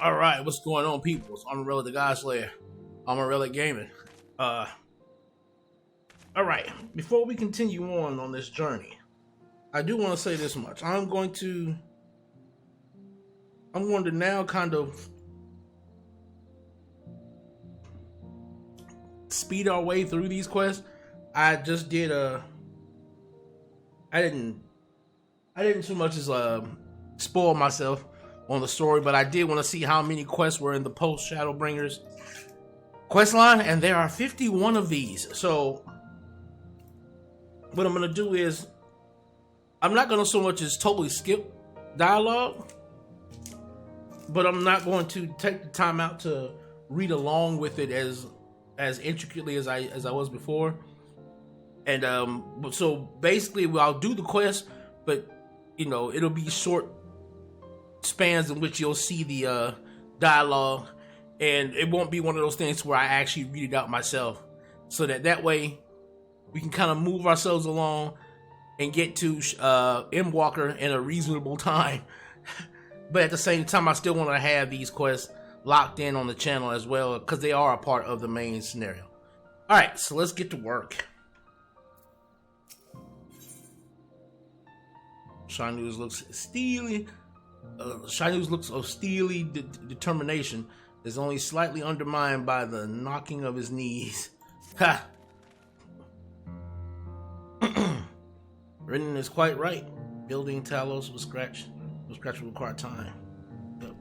All right, what's going on, people? It's Amon-Rellik, the God Slayer. Amon-Rellik Gaming. All right. Before we continue on this journey, I do want to say this much. I'm going to now kind of speed our way through these quests. I just did I didn't too much as spoil myself on the story, but I did want to see how many quests were in the Post-Shadowbringers quest line, and there are 51 of these. So what I'm going to do is I'm not going to so much as totally skip dialogue, but I'm not going to take the time out to read along with it as intricately as I was before. And so basically I'll do the quest, but you know, it'll be short spans in which you'll see the dialogue, and it won't be one of those things where I actually read it out myself, so that way we can kind of move ourselves along and get to M Walker in a reasonable time. But at the same time, I still want to have these quests locked in on the channel as well, because they are a part of the main scenario. Alright, so let's get to work. Shanu's looks steely. Shanu's looks of steely determination is only slightly undermined by the knocking of his knees. Ha! Renan is quite right. Building Talos with scratch will require time. Yep.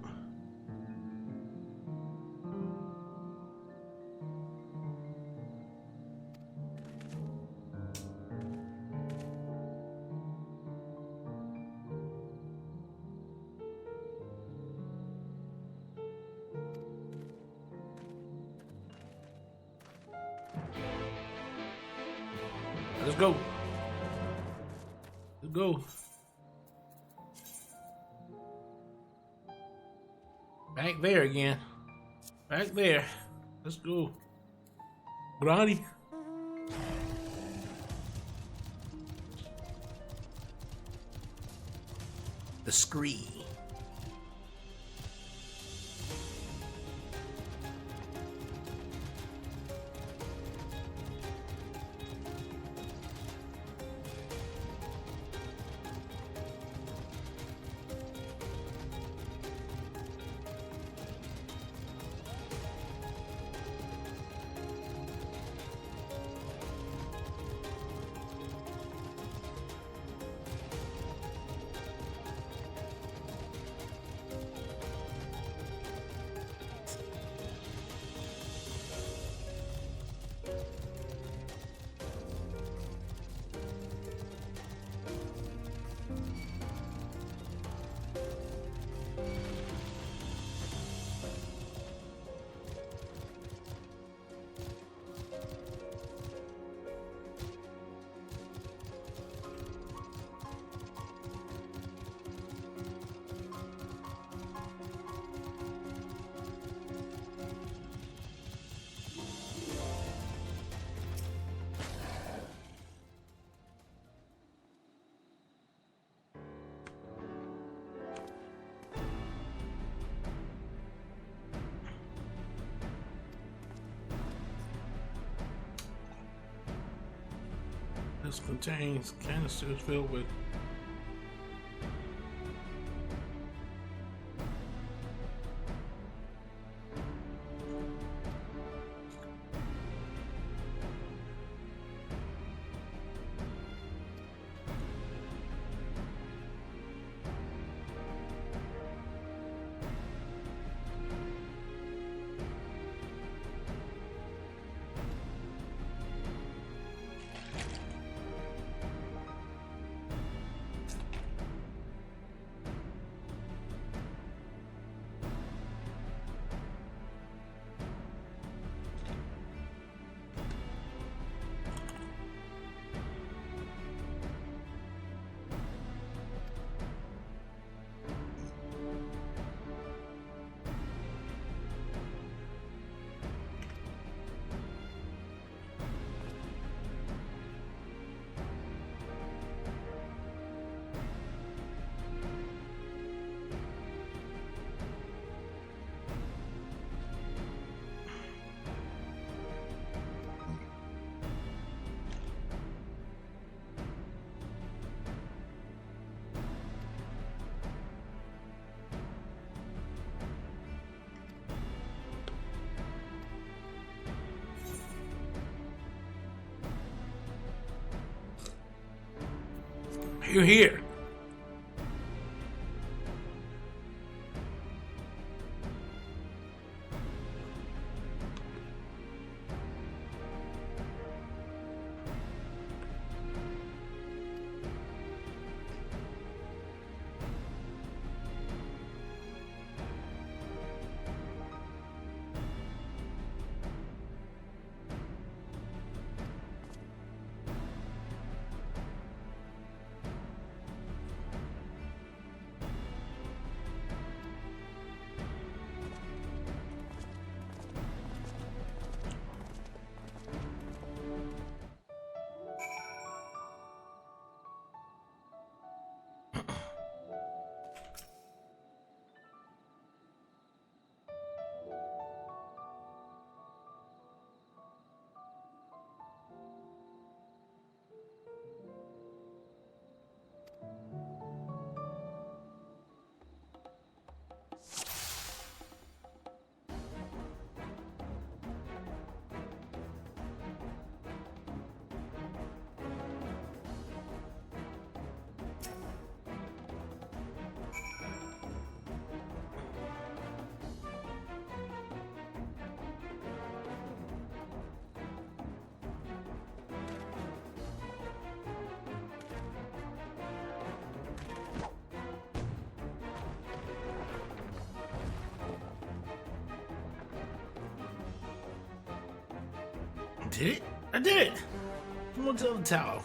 Let's go. Let's go. Back there again. Back there. Let's go. Grani. The scree. This contains canisters filled with You're here. Did it? I did it! Come on to the tower.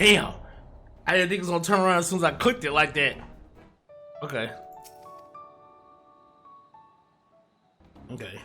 Damn! I didn't think it was gonna turn around as soon as I clicked it like that. Okay. Okay.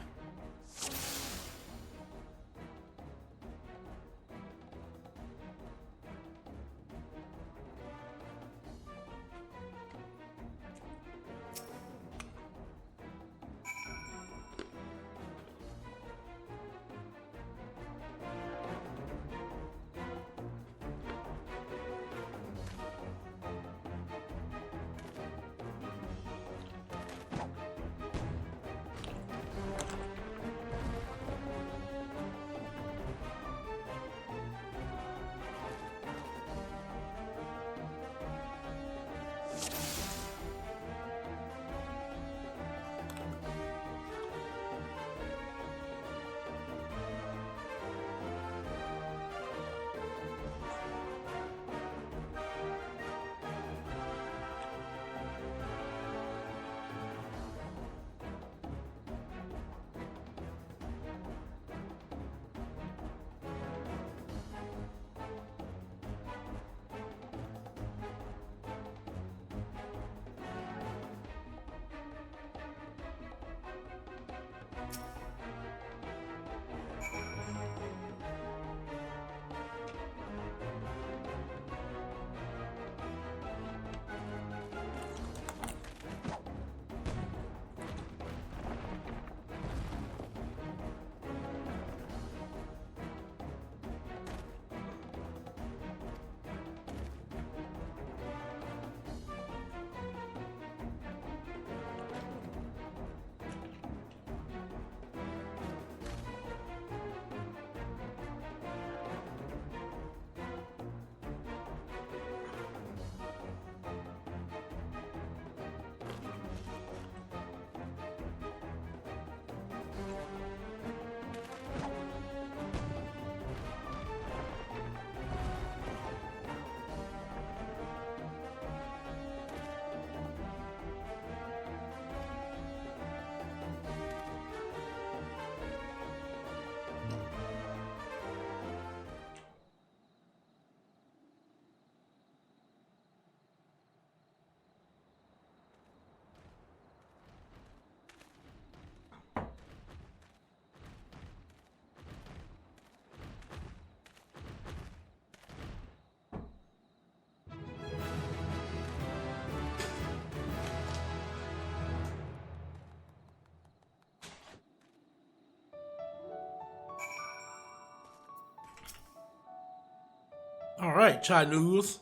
All right, chai noodles.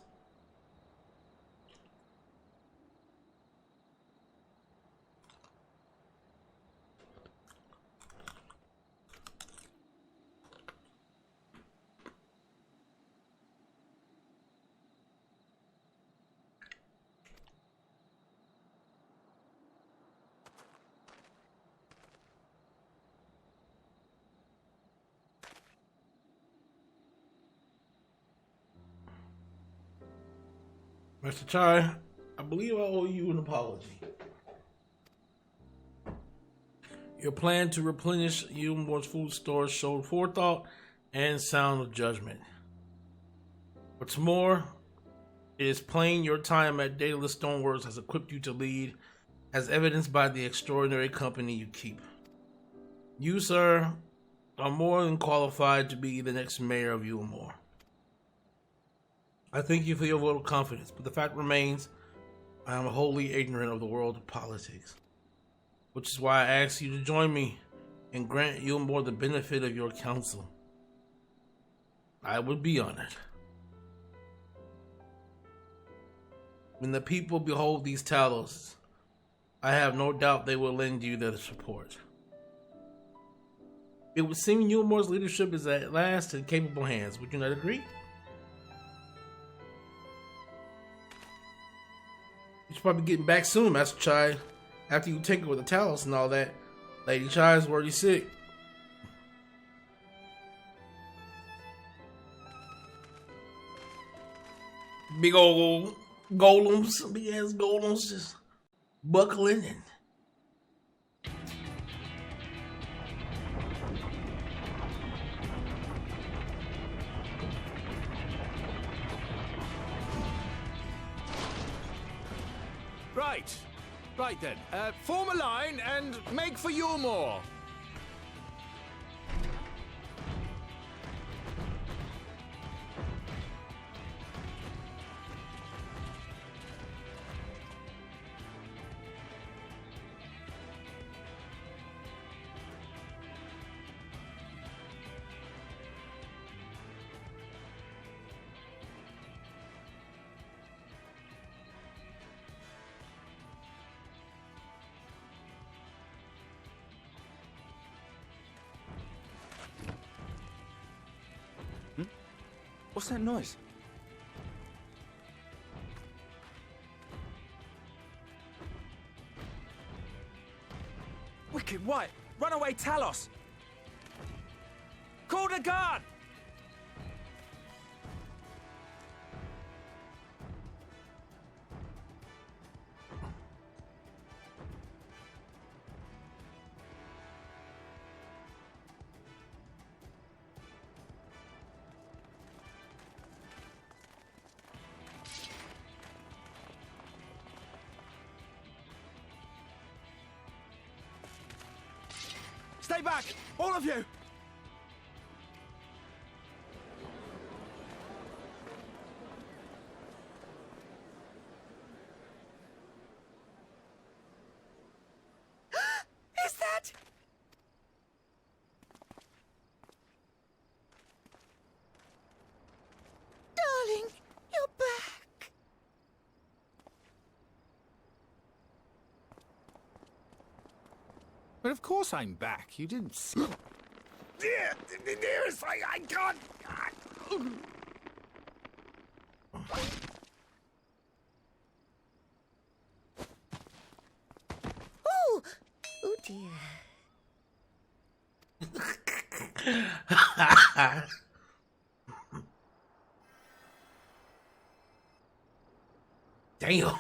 Mr. Chai, I believe I owe you an apology. Your plan to replenish Yulmore's food stores showed forethought and sound judgment. What's more, it is plain your time at Daedalus Stoneworks has equipped you to lead, as evidenced by the extraordinary company you keep. You, sir, are more than qualified to be the next mayor of Yulmore. I thank you for your vote of confidence, but the fact remains, I am wholly ignorant of the world of politics, which is why I ask you to join me and grant Yulmore the benefit of your counsel. I would be honored. When the people behold these talos, I have no doubt they will lend you their support. It would seem Yulmore's leadership is at last in capable hands. Would you not agree? You should probably be getting back soon, Master Chai. After you take over the Talos and all that, Lady Chai is already sick. Big old golems, big ass golems just buckling and Right then, form a line and make for Yulmore. What's that noise? Wicked White! Runaway Talos! Call the guard! Stay back! All of you! Is that... Darling, you're back. But of course I'm back. You didn't see... Dearest, I can't... Oh, oh dear. damn.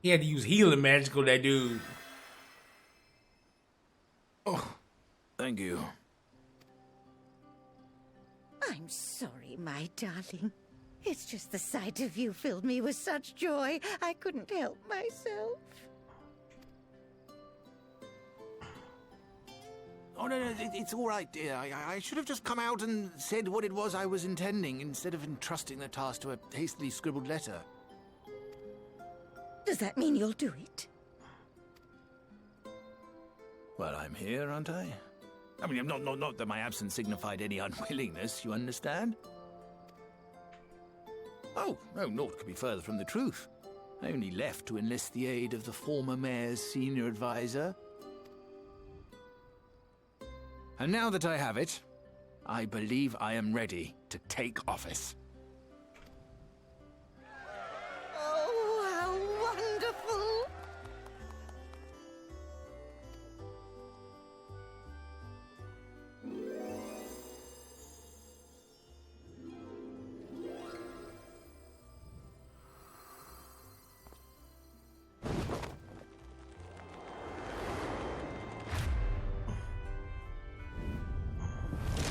He had to use healing magic on that dude. Oh, thank you. I'm sorry, my darling. It's just the sight of you filled me with such joy, I couldn't help myself. Oh, no, it's all right, dear. I should have just come out and said what it was I was intending instead of entrusting the task to a hastily scribbled letter. Does that mean you'll do it? Well, I'm here, aren't I? I mean, not that my absence signified any unwillingness, you understand? Oh, no, naught could be further from the truth. I only left to enlist the aid of the former mayor's senior advisor. And now that I have it, I believe I am ready to take office. Oh, how wonderful!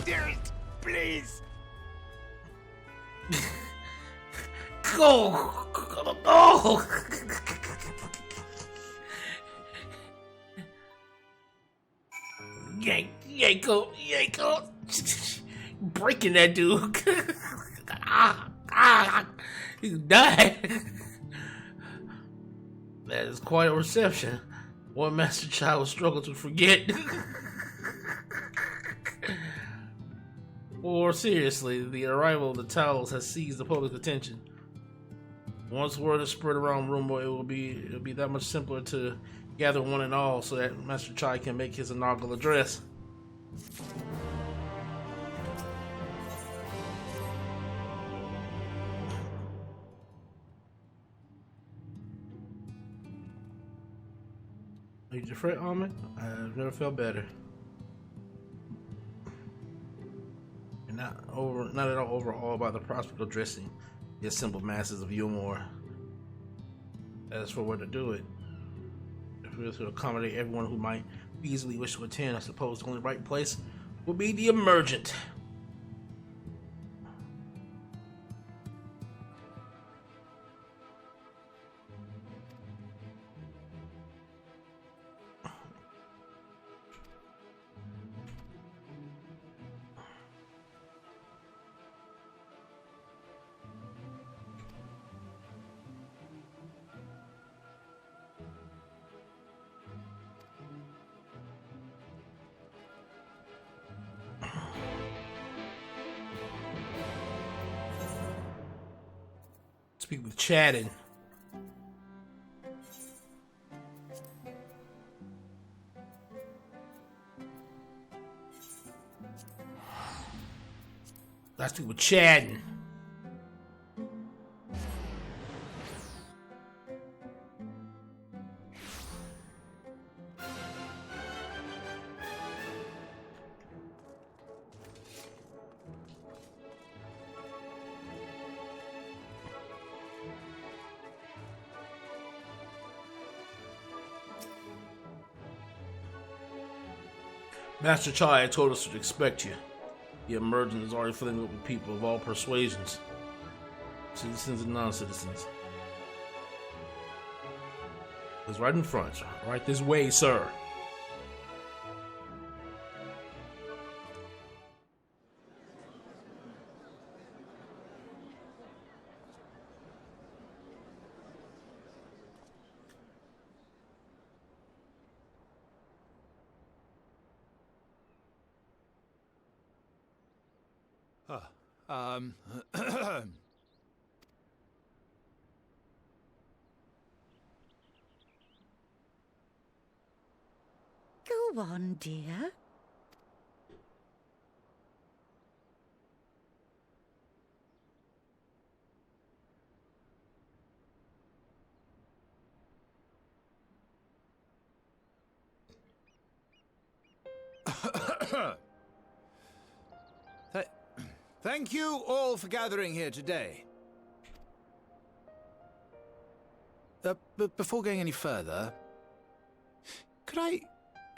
Dearest, please. Go! Go! Yanko! Breaking that dude. He died. That is quite a reception. One master child will struggle to forget. Or seriously, the arrival of the Talos has seized the public attention. Once word is spread around Rumbo, it'll be that much simpler to gather one and all so that Master Chai can make his inaugural address. Need your fret, Amon? I've never felt better. And not at all overawed by the prospect of dressing the assembled masses of Yulmore. As for where to do it, if we were to accommodate everyone who might easily wish to attend, I suppose the only right place would be the Emergent. Speak with Chadden. Let's speak with Chadden. Master Chai had told us to expect you. The Emergent is already filling up with people of all persuasions, citizens and non-citizens. It's right in front, right this way, sir. Go on, dear. Thank you all for gathering here today. But before going any further, could I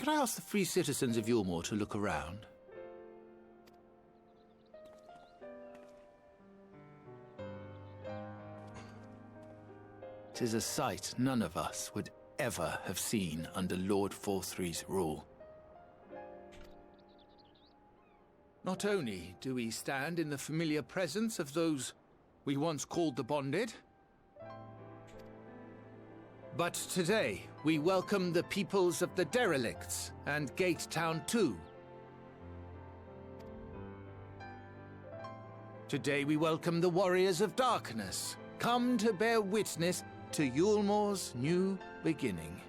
ask the free citizens of Yulmore to look around? Tis a sight none of us would ever have seen under Lord Forthree's rule. Not only do we stand in the familiar presence of those we once called the Bonded, but today we welcome the peoples of the Derelicts and Gate Town too. Today we welcome the Warriors of Darkness, come to bear witness to Yulmore's new beginning.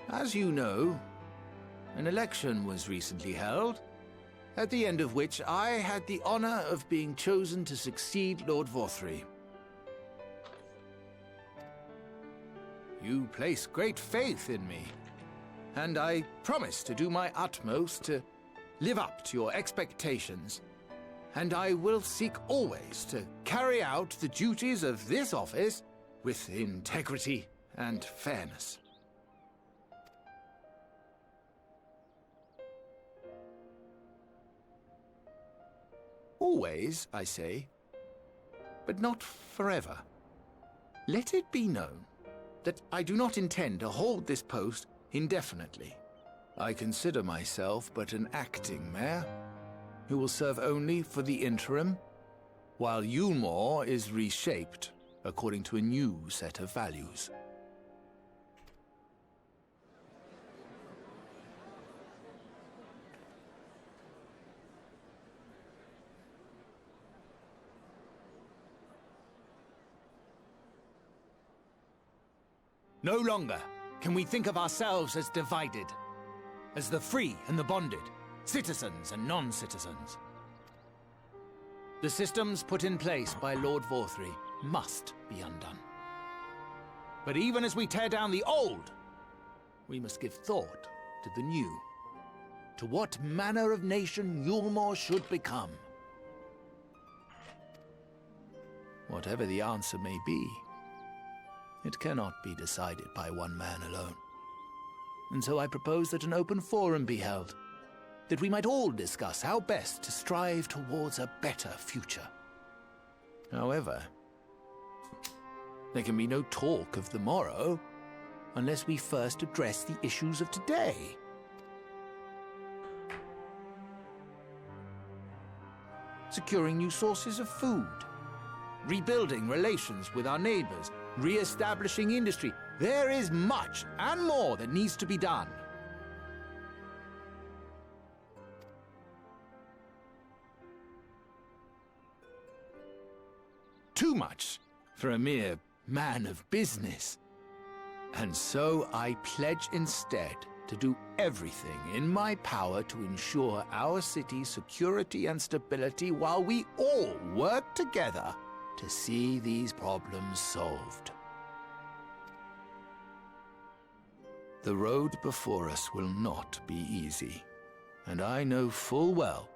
As you know, an election was recently held, at the end of which I had the honor of being chosen to succeed Lord Vorthry. You place great faith in me, and I promise to do my utmost to live up to your expectations, and I will seek always to carry out the duties of this office with integrity and fairness. Always, I say, but not forever. Let it be known that I do not intend to hold this post indefinitely. I consider myself but an acting mayor, who will serve only for the interim, while Yulmore is reshaped according to a new set of values. No longer can we think of ourselves as divided, as the free and the bonded, citizens and non-citizens. The systems put in place by Lord Vorthry must be undone. But even as we tear down the old, we must give thought to the new, to what manner of nation Yulmore should become. Whatever the answer may be, it cannot be decided by one man alone. And so I propose that an open forum be held, that we might all discuss how best to strive towards a better future. However, there can be no talk of the morrow unless we first address the issues of today. Securing new sources of food, rebuilding relations with our neighbors, re-establishing industry. There is much and more that needs to be done. Too much for a mere man of business. And so I pledge instead to do everything in my power to ensure our city's security and stability while we all work together to see these problems solved. The road before us will not be easy, and I know full well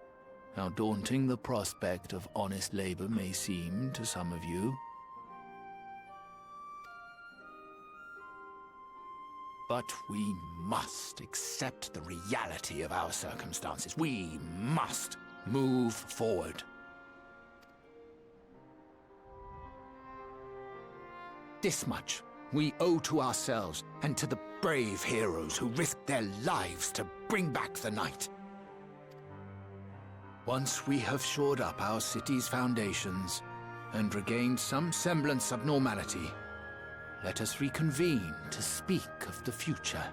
how daunting the prospect of honest labor may seem to some of you. But we must accept the reality of our circumstances. We must move forward. This much we owe to ourselves and to the brave heroes who risked their lives to bring back the night. Once we have shored up our city's foundations and regained some semblance of normality, let us reconvene to speak of the future.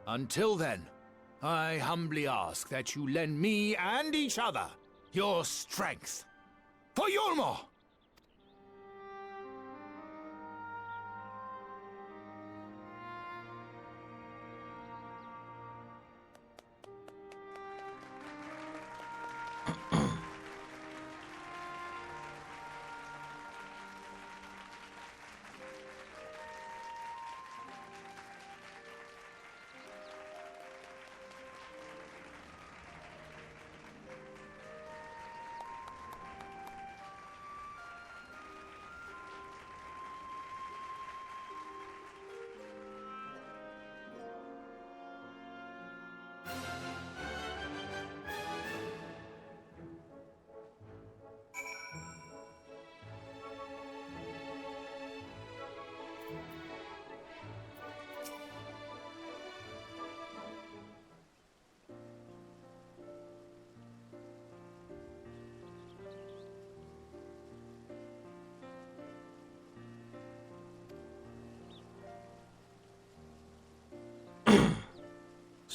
Until then, I humbly ask that you lend me and each other your strength. For Yulmore!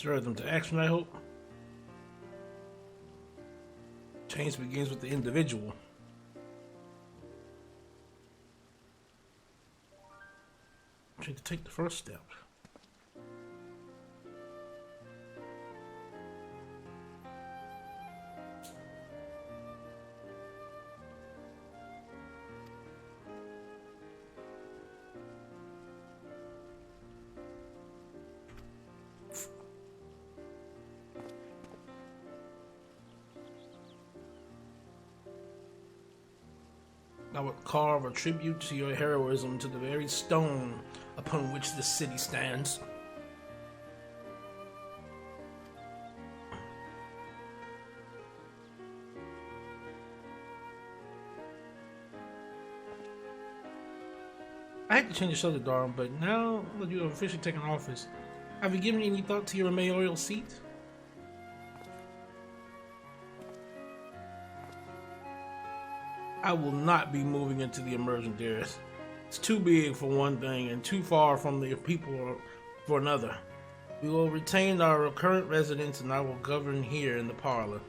Stir them to action, I hope. Change begins with the individual. I need to take the first step. I would carve a tribute to your heroism to the very stone upon which this city stands. I hate to change the subject, Darwin, but now that you have officially taken office, have you given any thought to your mayoral seat? I will not be moving into the emergent areas. It's too big for one thing and too far from the people for another. We will retain our current residence and I will govern here in the parlor.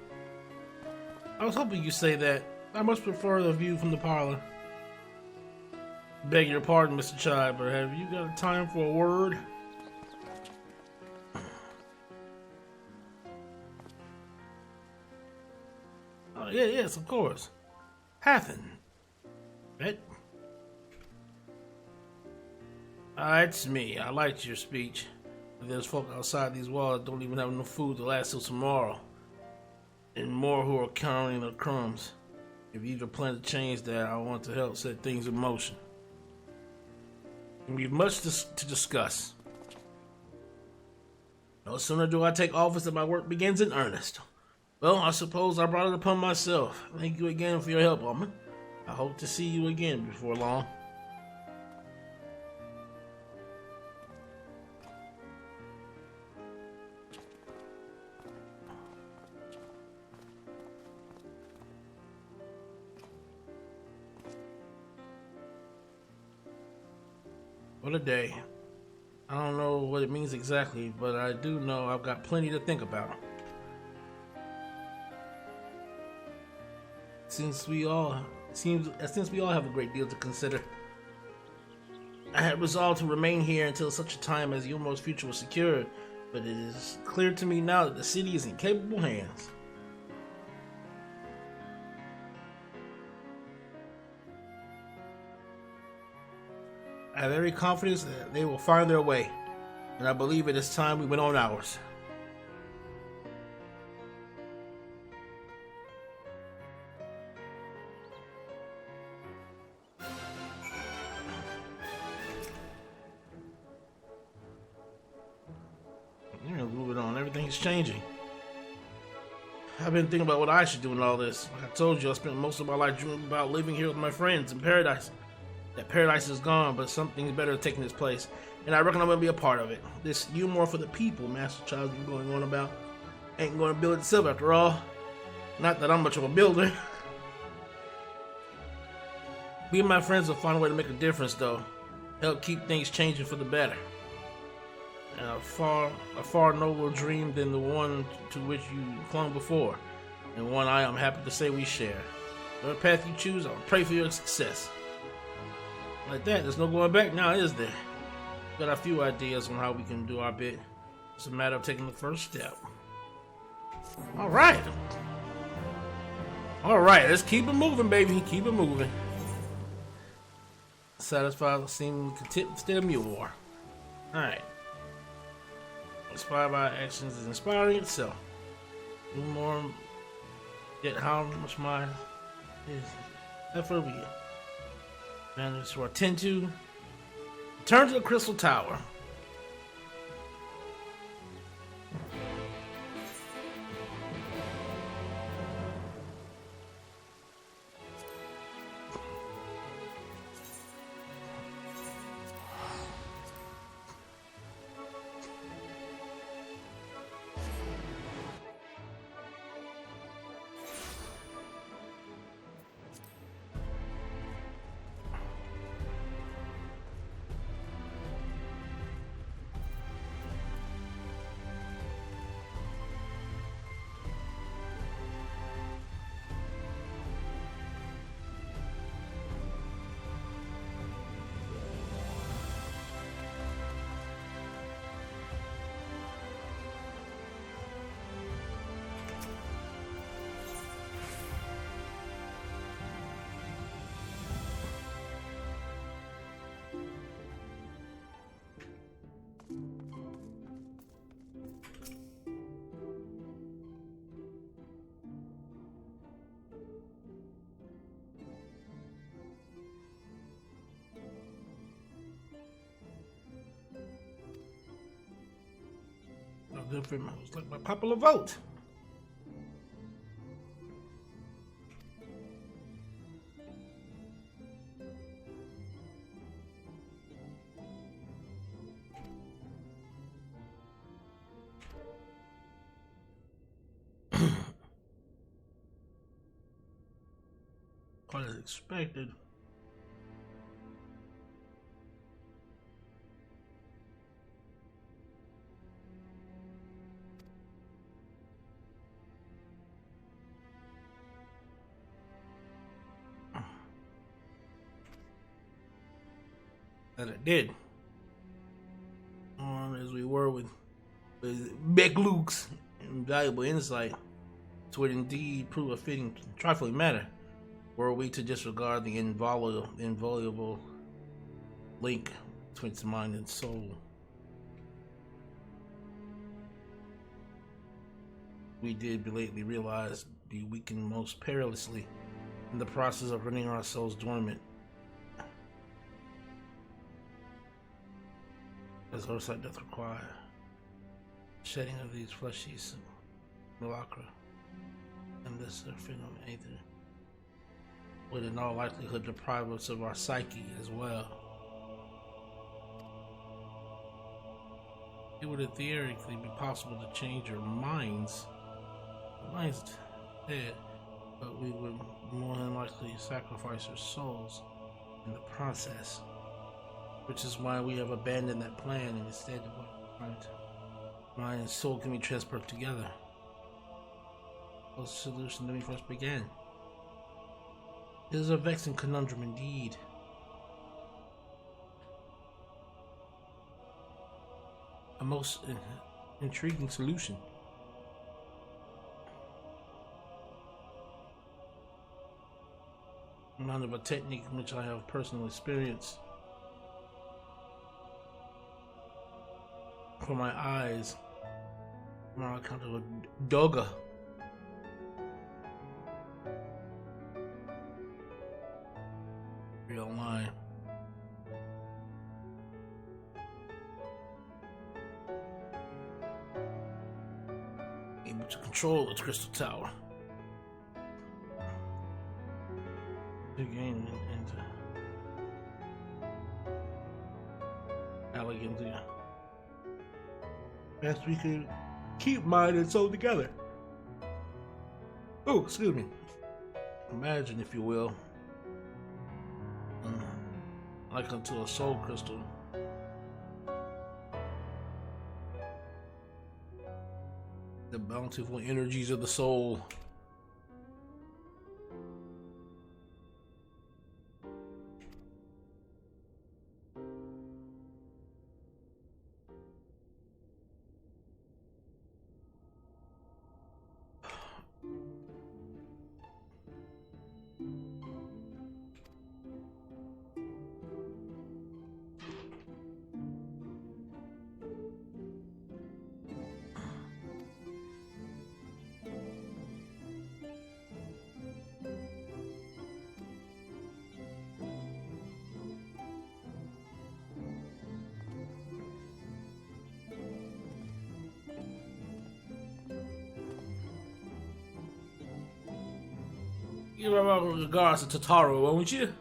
I was hoping you'd say that. I much prefer the view from the parlor. Beg your pardon, Mr. Chai, but have you got time for a word? Oh, yes, of course. Hathen. Right? It's me. I liked your speech. But there's folk outside these walls that don't even have enough food to last till tomorrow. And more who are counting their crumbs. If you have a plan to change that, I want to help set things in motion. And we have much to discuss. No sooner do I take office than my work begins in earnest. Well, I suppose I brought it upon myself. Thank you again for your help, Amon. I hope to see you again before long. What a day. I don't know what it means exactly, but I do know I've got plenty to think about. Since we all have a great deal to consider, I had resolved to remain here until such a time as Yumo's future was secured, but it is clear to me now that the city is in capable hands. I have every confidence that they will find their way, and I believe it is time we went on ours. Moving on, everything's changing. I've been thinking about what I should do in all this. Like I told you, I spent most of my life dreaming about living here with my friends in paradise. That paradise is gone, but something's better taking its place, and I reckon I'm gonna be a part of it. This humor for the people Master Child's been going on about ain't gonna build itself after all. Not that I'm much of a builder. Me and my friends will find a way to make a difference, though. Help keep things changing for the better. And a far nobler dream than the one to which you clung before, and one I am happy to say we share. Whatever path you choose, I'll pray for your success. Like that, there's no going back now, is there? Got a few ideas on how we can do our bit. It's a matter of taking the first step. Alright, let's keep it moving, baby. Keep it moving. Satisfied with seemingly content instead of mule war. Alright. Inspired by actions is inspiring itself. No more, yet how much my is effort we managed to attend to. Return to the Crystal Tower. different. It was like my popular vote. Quite as expected. That it did. As we were with Beck Luke's invaluable insight, it would indeed prove a fitting, trifling matter were we to disregard the inviolable link between its mind and soul. We did belatedly realize be weakened most perilously in the process of running our souls dormant. As oversight doth require, shedding of these fleshy simulacra and this phenomena either would in all likelihood deprive us of our psyche as well. It would theoretically be possible to change our minds. The mind's dead, but we would more than likely sacrifice our souls in the process. Which is why we have abandoned that plan and instead mind and soul can be transported together. Was the solution that we first began. It is a vexing conundrum indeed. A most intriguing solution. None of a technique which I have personal experience. For my eyes, from our account of a doga. Real line. Able to control its crystal tower. To gain into elegantly. Best we could keep mind and soul together. Oh, excuse me. Imagine, if you will, like unto a soul crystal. The bountiful energies of the soul. Give our regards to Tataru, won't you?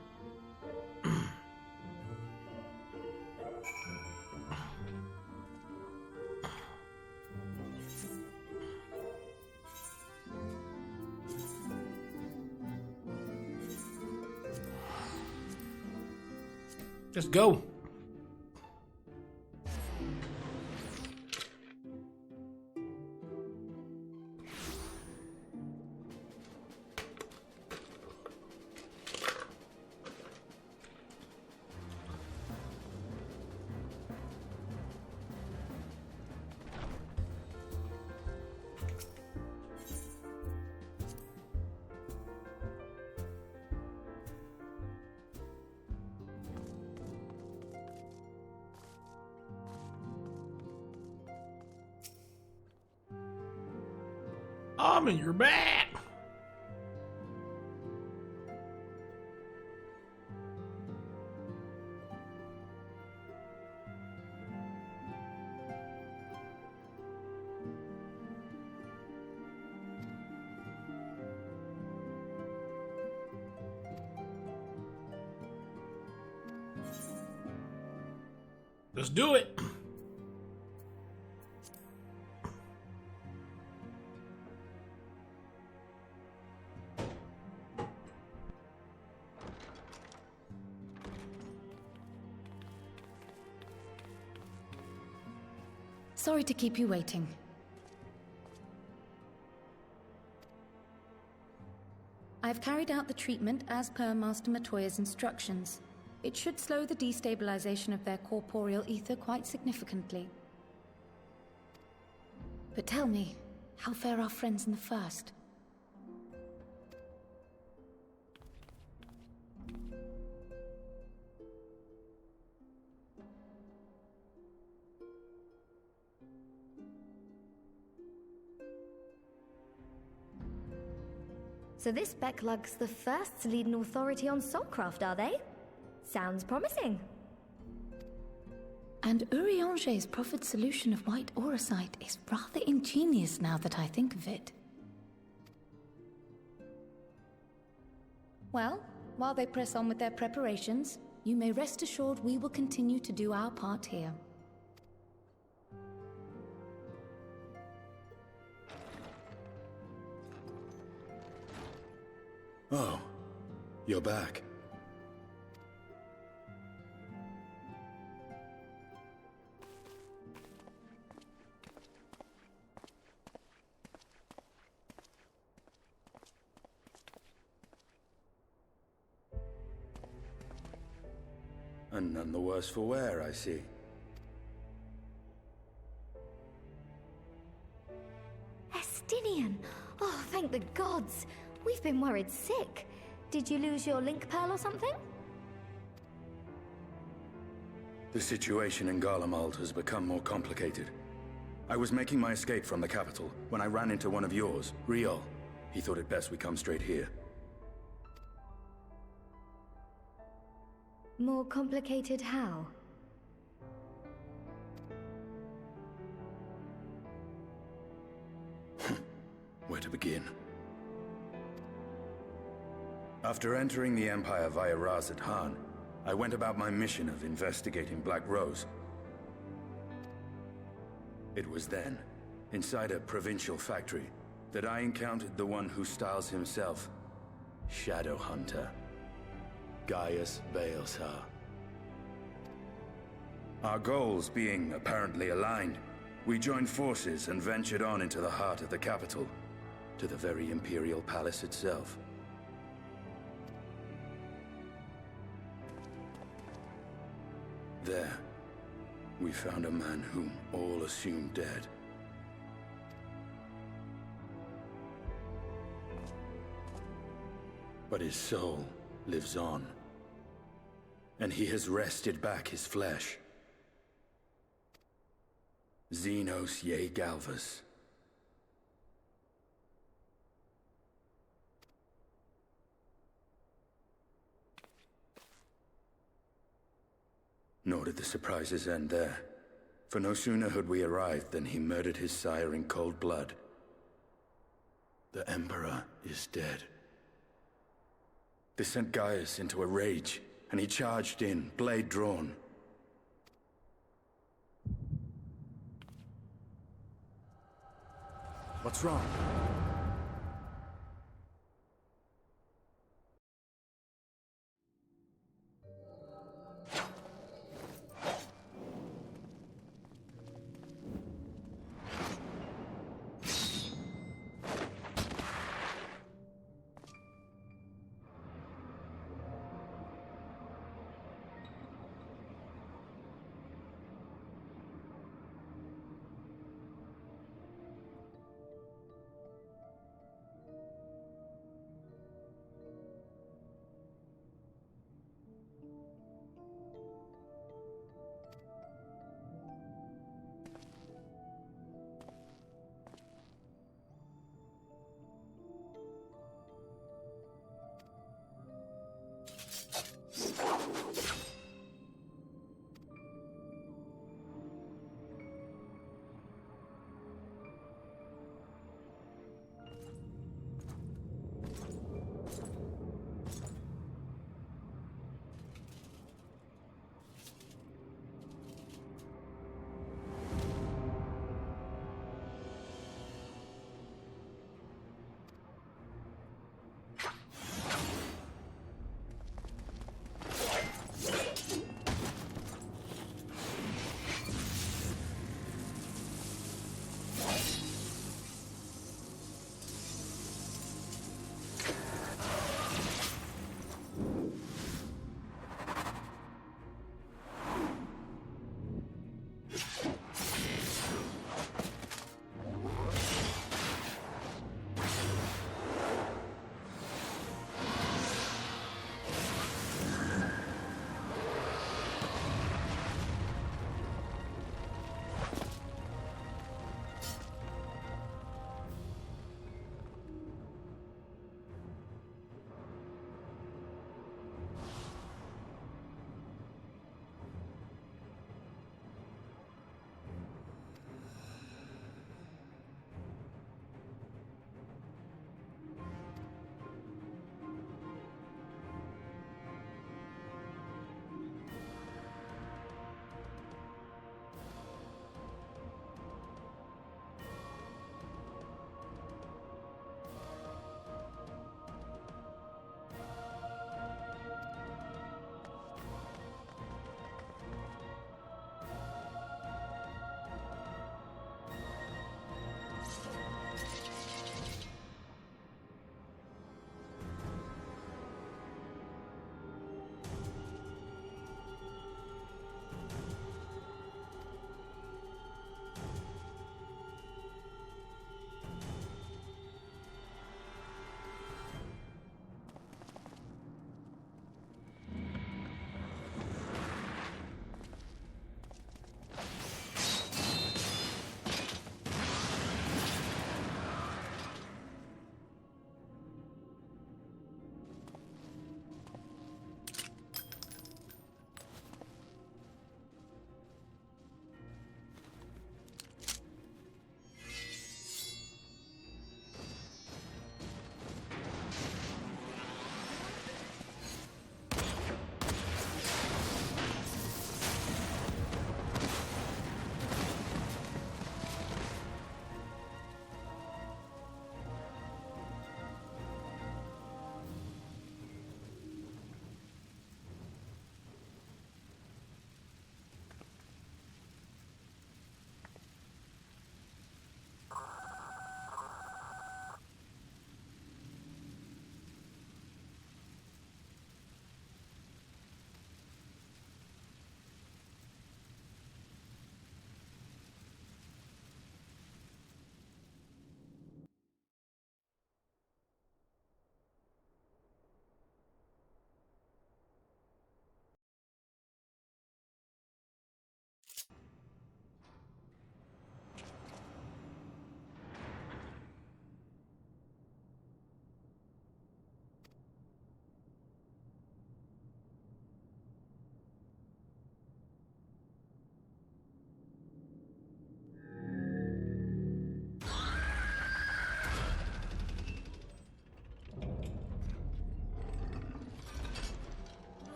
Just go. Amon, you're back. Let's do it. Sorry to keep you waiting. I've carried out the treatment as per Master Matoya's instructions. It should slow the destabilization of their corporeal ether quite significantly. But tell me, how fare our friends in the First? So this Becklug's the first to lead an authority on soulcraft, are they? Sounds promising. And Urianger's proffered solution of white auracite is rather ingenious now that I think of it. Well, while they press on with their preparations, you may rest assured we will continue to do our part here. Oh, you're back. And none the worse for wear, I see. Estinian! Oh, thank the gods! We've been worried sick. Did you lose your link pearl or something? The situation in Garlemald has become more complicated. I was making my escape from the capital when I ran into one of yours, Riol. He thought it best we come straight here. More complicated how? Where to begin? After entering the Empire via Razad Han, I went about my mission of investigating Black Rose. It was then, inside a provincial factory, that I encountered the one who styles himself Shadow Hunter, Gaius Baelsar. Our goals being apparently aligned, we joined forces and ventured on into the heart of the capital, to the very Imperial Palace itself. There, we found a man whom all assumed dead. But his soul lives on, and he has wrested back his flesh. Xenos Ye Galvas. Nor did the surprises end there, for no sooner had we arrived than he murdered his sire in cold blood. The Emperor is dead. This sent Gaius into a rage, and he charged in, blade drawn. What's wrong?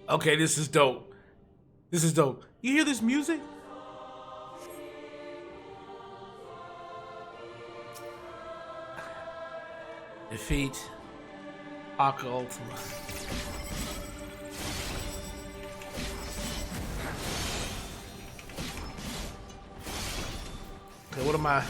Okay, this is dope. This is dope. You hear this music? Defeat Aka Ultima. Okay, what am I?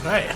Okay.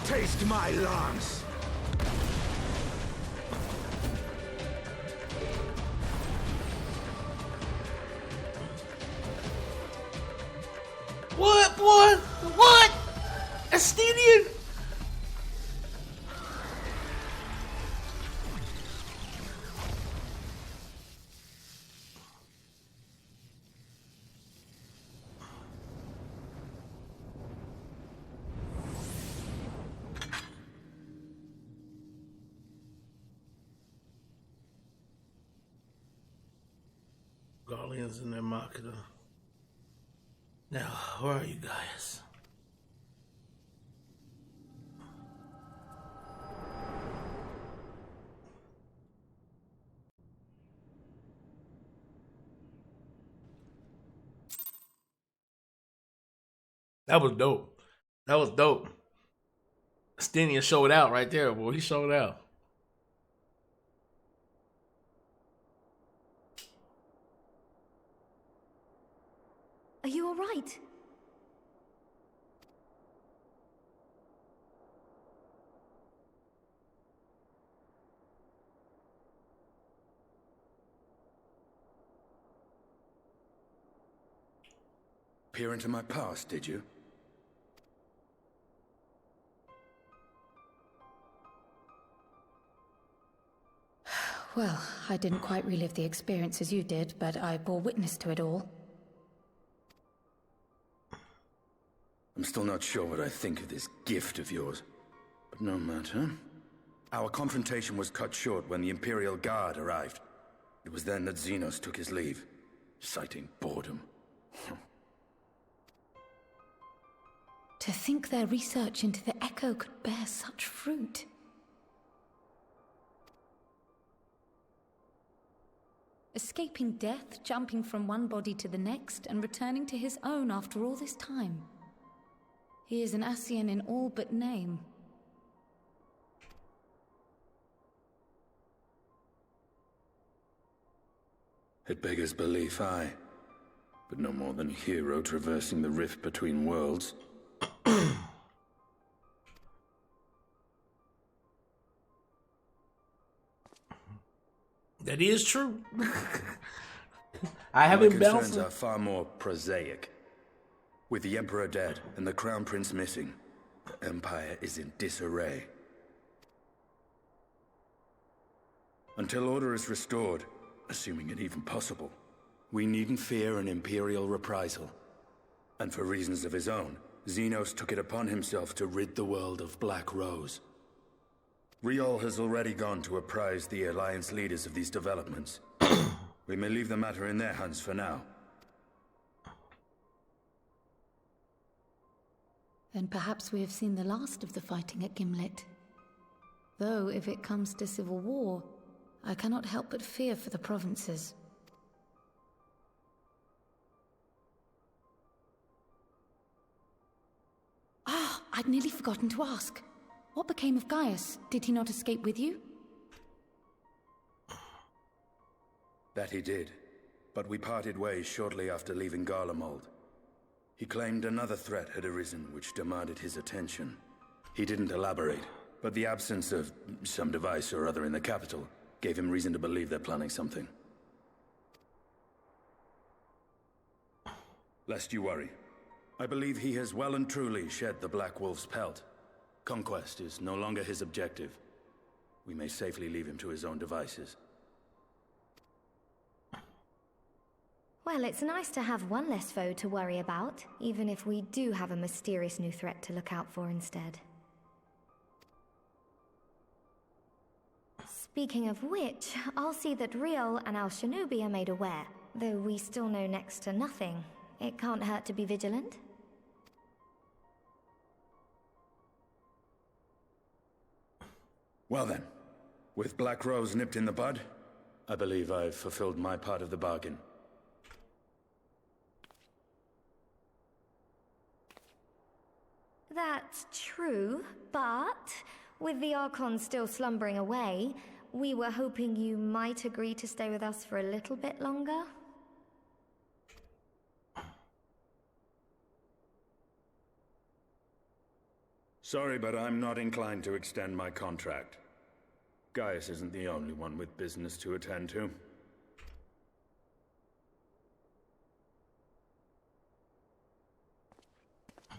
Taste my lungs! What, boy? What? Estinian? Guardians in their marketer. Now, where are you guys? That was dope. That was dope. Stenian showed out right there, boy. He showed out. Are you all right? Peer into my past, did you? Well, I didn't quite relive the experience as you did, but I bore witness to it all. I'm still not sure what I think of this gift of yours. But no matter. Our confrontation was cut short when the Imperial Guard arrived. It was then that Xenos took his leave, citing boredom. To think their research into the Echo could bear such fruit. Escaping death, jumping from one body to the next, and returning to his own after all this time. He is an Ascian in all but name. It beggars belief, aye. But no more than a hero traversing the rift between worlds. That is true. I haven't My bounced. concerns are far more prosaic. With the Emperor dead and the Crown Prince missing, the Empire is in disarray. Until order is restored, assuming it even possible, we needn't fear an Imperial reprisal. And for reasons of his own, Xenos took it upon himself to rid the world of Black Rose. Riol has already gone to apprise the Alliance leaders of these developments. We may leave the matter in their hands for now. Then perhaps we have seen the last of the fighting at Gimlet. Though, if it comes to civil war, I cannot help but fear for the provinces. Ah, I'd nearly forgotten to ask. What became of Gaius? Did he not escape with you? That he did, but we parted ways shortly after leaving Garlemald. He claimed another threat had arisen which demanded his attention. He didn't elaborate, but the absence of some device or other in the capital gave him reason to believe they're planning something. Lest you worry, I believe he has well and truly shed the Black Wolf's pelt. Conquest is no longer his objective. We may safely leave him to his own devices. Well, it's nice to have one less foe to worry about, even if we do have a mysterious new threat to look out for instead. Speaking of which, I'll see that Riol and Al Shinobi are made aware. Though we still know next to nothing, it can't hurt to be vigilant. Well then, with Black Rose nipped in the bud, I believe I've fulfilled my part of the bargain. That's true, but with the Archon still slumbering away, we were hoping you might agree to stay with us for a little bit longer. Sorry, but I'm not inclined to extend my contract. Gaius isn't the only one with business to attend to.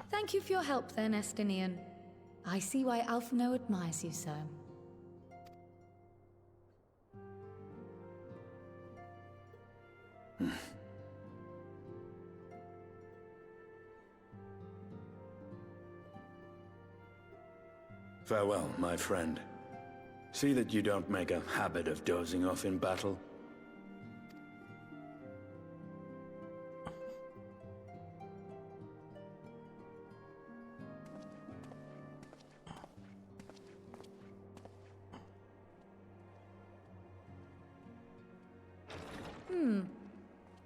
Thank you for your help then, Estinian. I see why Alphino admires you so. Farewell, my friend. See that you don't make a habit of dozing off in battle.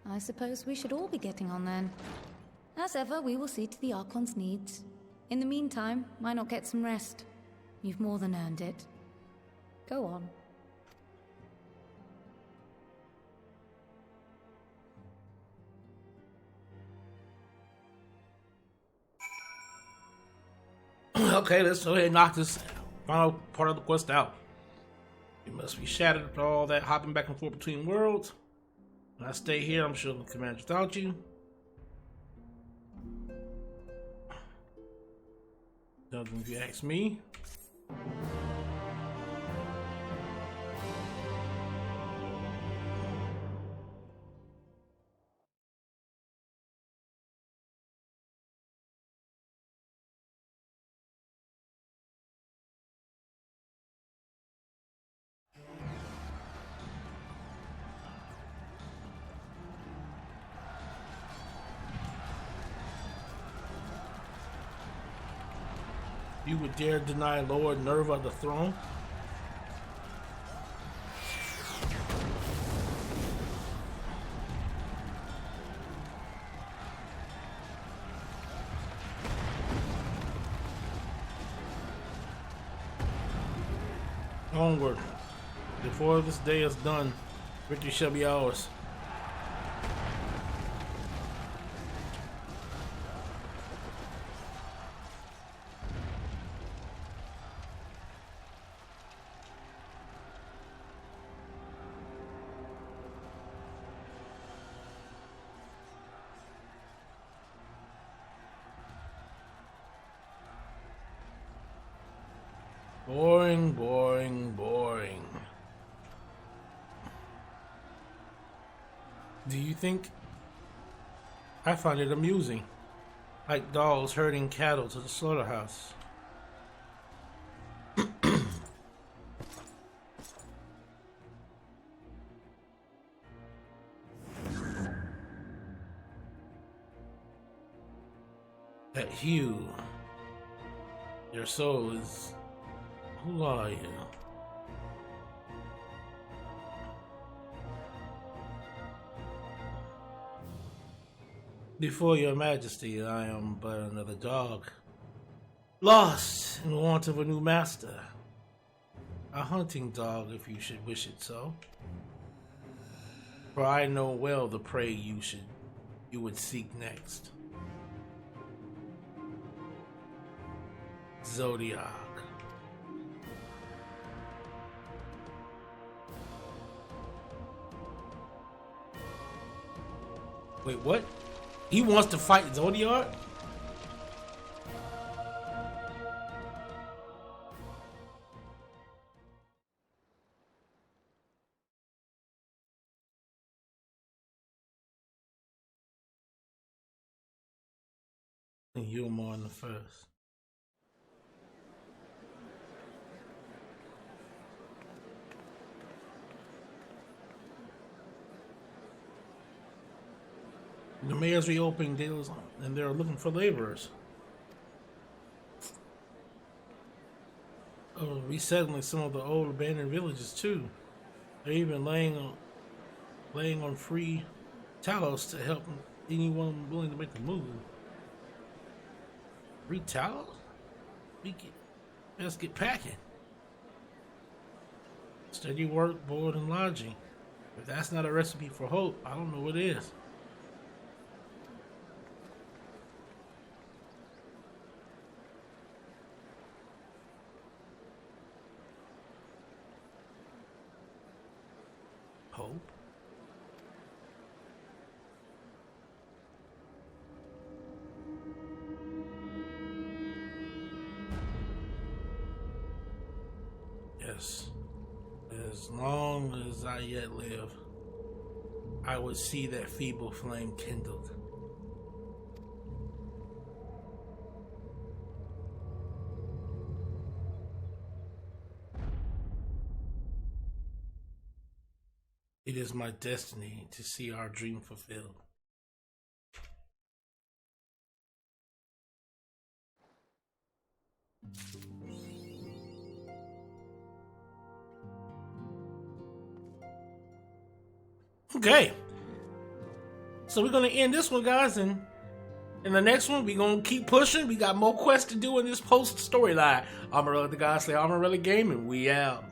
I suppose we should all be getting on then. As ever, we will see to the Archon's needs. In the meantime, why not get some rest? You've more than earned it. Go on. Okay, let's go ahead and knock this final part of the quest out. You must be shattered after all that hopping back and forth between worlds. When I stay here, I'm sure the command without you. Nothing if you ask me. You would dare deny Lord Nerva the throne? Onward. Before this day is done, victory shall be ours. Boring, boring, boring. Do you think? I find it amusing. Like dogs herding cattle to the slaughterhouse. That hue. Your soul is... Who are you? Before your majesty, I am but another dog. Lost in want of a new master. A hunting dog, if you should wish it so. For I know well the prey you would seek next. Zodiac. Wait, what? He wants to fight Zodiac? And you're more in the first. The mayor's reopening deals and they're looking for laborers. Oh, resettling some of the old abandoned villages too. They're even laying on free Talos to help anyone willing to make the move. Free Talos? Let's get packing. Steady work, board, and lodging. If that's not a recipe for hope, I don't know what is. Hope? Yes. As long as I yet live, I would see that feeble flame kindled. It is my destiny to see our dream fulfilled. Okay. So we're going to end this one, guys, and In the next one, we gonna keep pushing. We got more quests to do in this post storyline. Amon-Rellik the God Slayer, Amon-Rellik Gaming. We out.